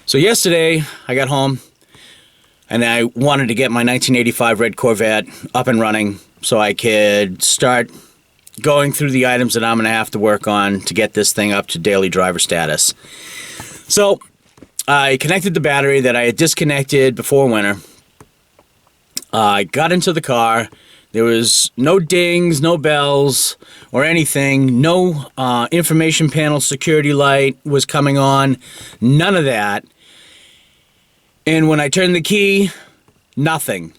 So yesterday I got home and I wanted to get my 1985 red Corvette up and running so I could start going through the items that I'm going to have to work on to get this thing up to daily driver status. So I connected the battery that I had disconnected before winter. I got into the car. There was no dings, no bells, or anything. No information panel security light was coming on. None of that. And when I turned the key, nothing.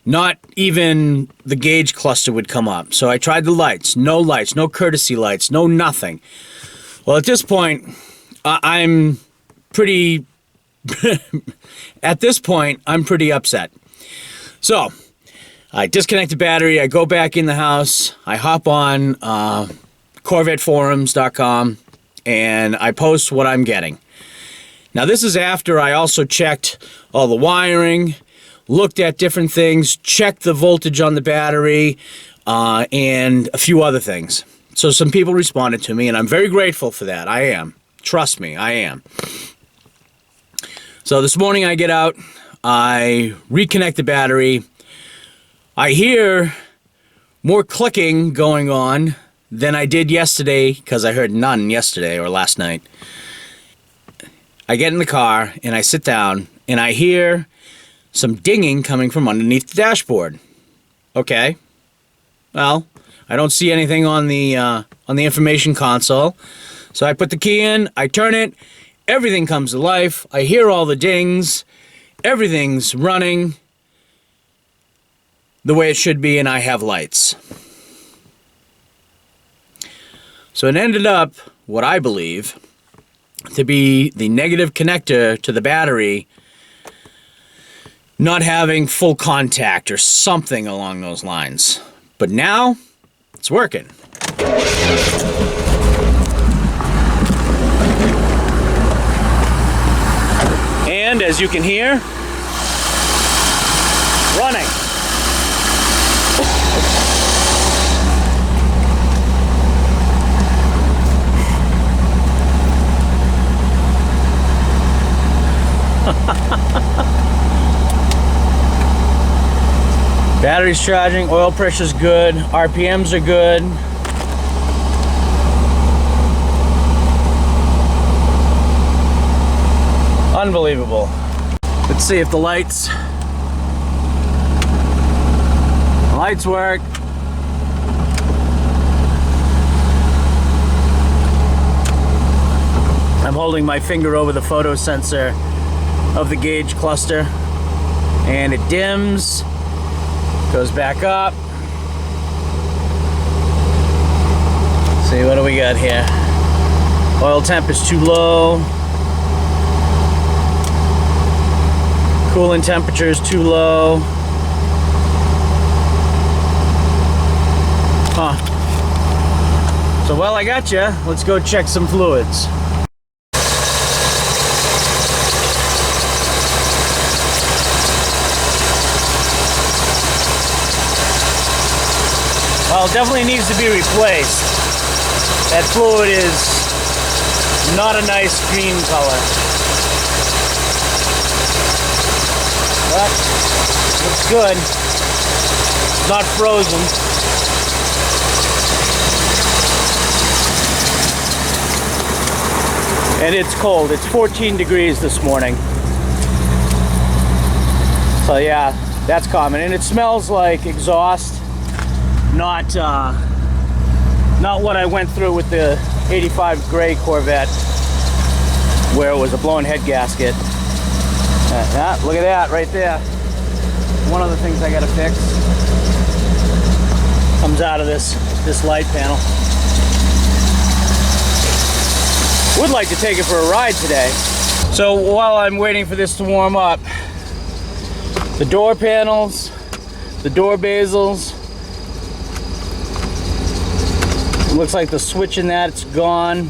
Not even the gauge cluster would come up. So I tried the lights, no courtesy lights, no nothing. Well, at this point, I'm pretty... at this point, I'm pretty upset. So I disconnect the battery, I go back in the house, I hop on CorvetteForums.com, and I post what I'm getting. Now this is after I also checked all the wiring, looked at different things, checked the voltage on the battery, and a few other things. So some people responded to me, and I'm very grateful for that. I am. Trust me, I am. So this morning I get out, I reconnect the battery. I hear more clicking going on than I did yesterday, because I heard none yesterday or last night. I get in the car and I sit down and I hear some dinging coming from underneath the dashboard. Okay, well, I don't see anything on the information console. So I put the key in, I turn it, everything comes to life. I hear all the dings, everything's running the way it should be, and I have lights. So it ended up, what I believe, to be the negative connector to the battery not having full contact or something along those lines. But now, it's working. And as you can hear, running. Battery's charging, oil pressure's good, RPMs are good. Unbelievable. Let's see if the lights work. I'm holding my finger over the photo sensor of the gauge cluster, and it dims, goes back up. Let's see, what do we got here? Oil temp is too low. Coolant temperature is too low. Huh. So while I got you, let's go check some fluids. Well, it definitely needs to be replaced. That fluid is not a nice green color. But looks good. Not frozen. And it's cold. It's 14 degrees this morning. So yeah, that's common. And it smells like exhaust. Not what I went through with the 85 gray Corvette, where it was a blown head gasket. Look at that right there. One of the things I gotta fix comes out of this light panel. Would like to take it for a ride today. So while I'm waiting for this to warm up, the door panels, the door bezels, looks like the switch in that, it's gone.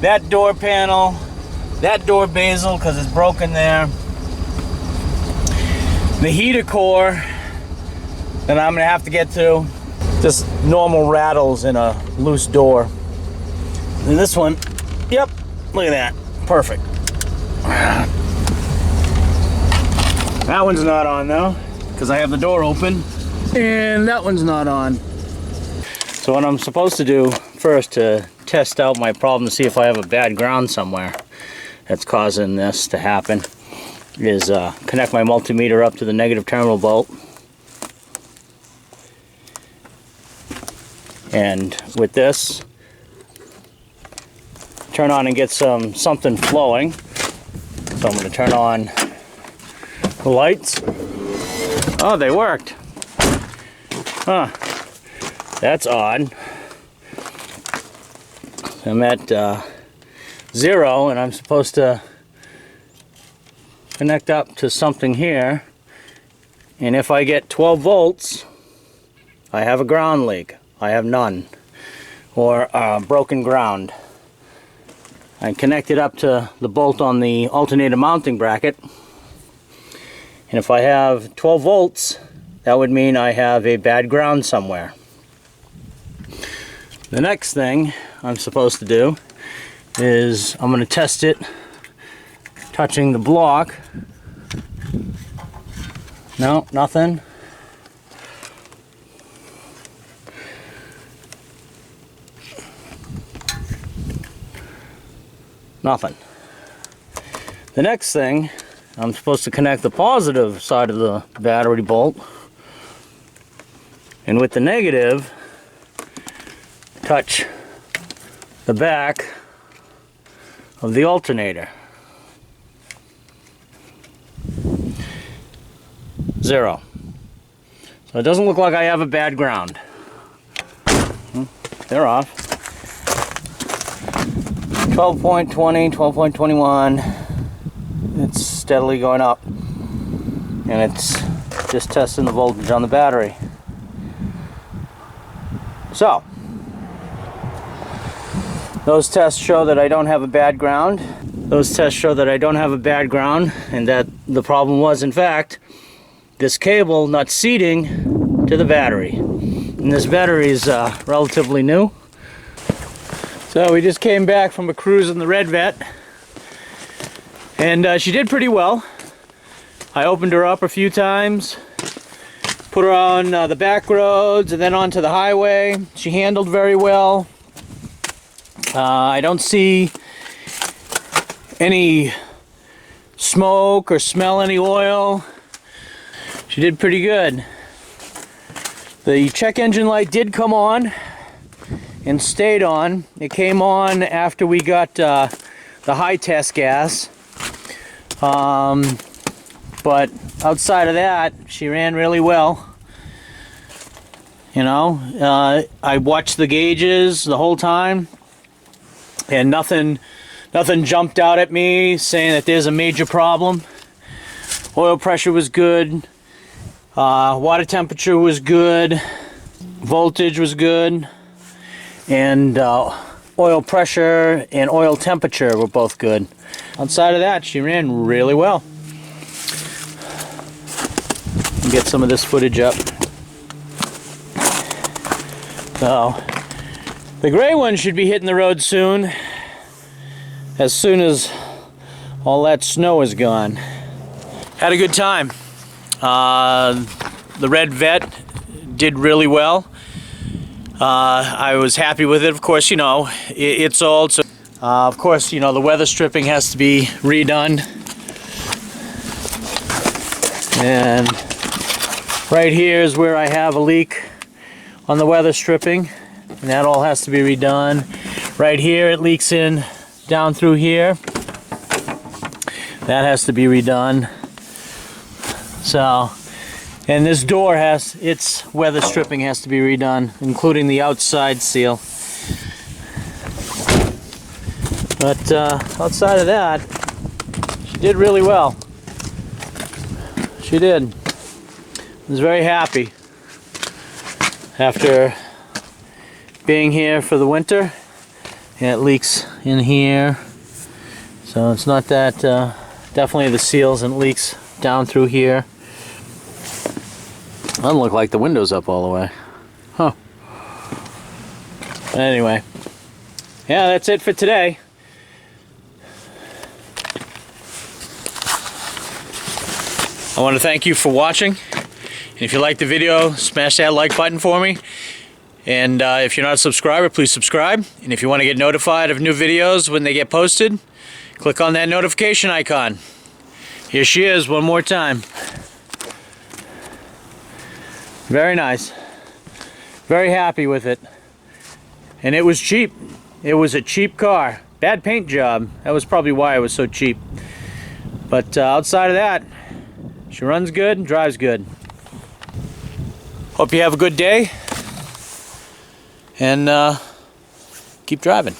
That door panel, that door bezel, because it's broken there. The heater core that I'm gonna have to get to, just normal rattles in a loose door. And this one, yep, look at that, perfect. That one's not on though, because I have the door open, and that one's not on. So what I'm supposed to do first to test out my problem to see if I have a bad ground somewhere that's causing this to happen is connect my multimeter up to the negative terminal bolt. And with this, turn on and get something flowing. So I'm going to turn on the lights. Oh, they worked. Huh. That's odd. I'm at 0 and I'm supposed to connect up to something here. And if I get 12 volts, I have a ground leak. I have none. Or broken ground. I connect it up to the bolt on the alternator mounting bracket. And if I have 12 volts, that would mean I have a bad ground somewhere. The next thing I'm supposed to do is I'm going to test it touching the block. No, nothing. Nothing. The next thing, I'm supposed to connect the positive side of the battery bolt, and with the negative, touch the back of the alternator. 0. So it doesn't look like I have a bad ground. They're off. 12.20, 12.21. It's steadily going up. And it's just testing the voltage on the battery. So, those tests show that I don't have a bad ground. Those tests show that I don't have a bad ground, and that the problem was, in fact, this cable not seating to the battery. And this battery is relatively new. So we just came back from a cruise in the Red Vet, and she did pretty well. I opened her up a few times, put her on the back roads and then onto the highway. She handled very well. I don't see any smoke or smell any oil. She did pretty good. The check engine light did come on and stayed on. It came on after we got the high test gas. But outside of that, she ran really well. You know, I watched the gauges the whole time, and nothing jumped out at me saying that there's a major problem. Oil pressure was good. Water temperature was good. Voltage was good. And oil pressure and oil temperature were both good. Outside of that, she ran really well. Get some of this footage up. So, the gray one should be hitting the road soon as all that snow is gone. Had a good time. The Red Vet did really well. I was happy with it. Of course, you know, it's old, so of course, you know, the weather stripping has to be redone. And right here is where I have a leak on the weather stripping, and that all has to be redone. Right here it leaks in down through here. That has to be redone. So, and this door its weather stripping has to be redone, including the outside seal. But outside of that, she did really well. She did. I was very happy after being here for the winter. And it leaks in here, so it's not that definitely the seals, and it leaks down through here. Doesn't look like the window's up all the way. Huh. Anyway, yeah, that's it for today. I want to thank you for watching. And if you liked the video, smash that like button for me. And if you're not a subscriber, please subscribe. And if you want to get notified of new videos when they get posted, click on that notification icon. Here she is one more time. Very nice. Very happy with it. And it was cheap. It was a cheap car. Bad paint job. That was probably why it was so cheap. But outside of that, she runs good and drives good. Hope you have a good day. And keep driving.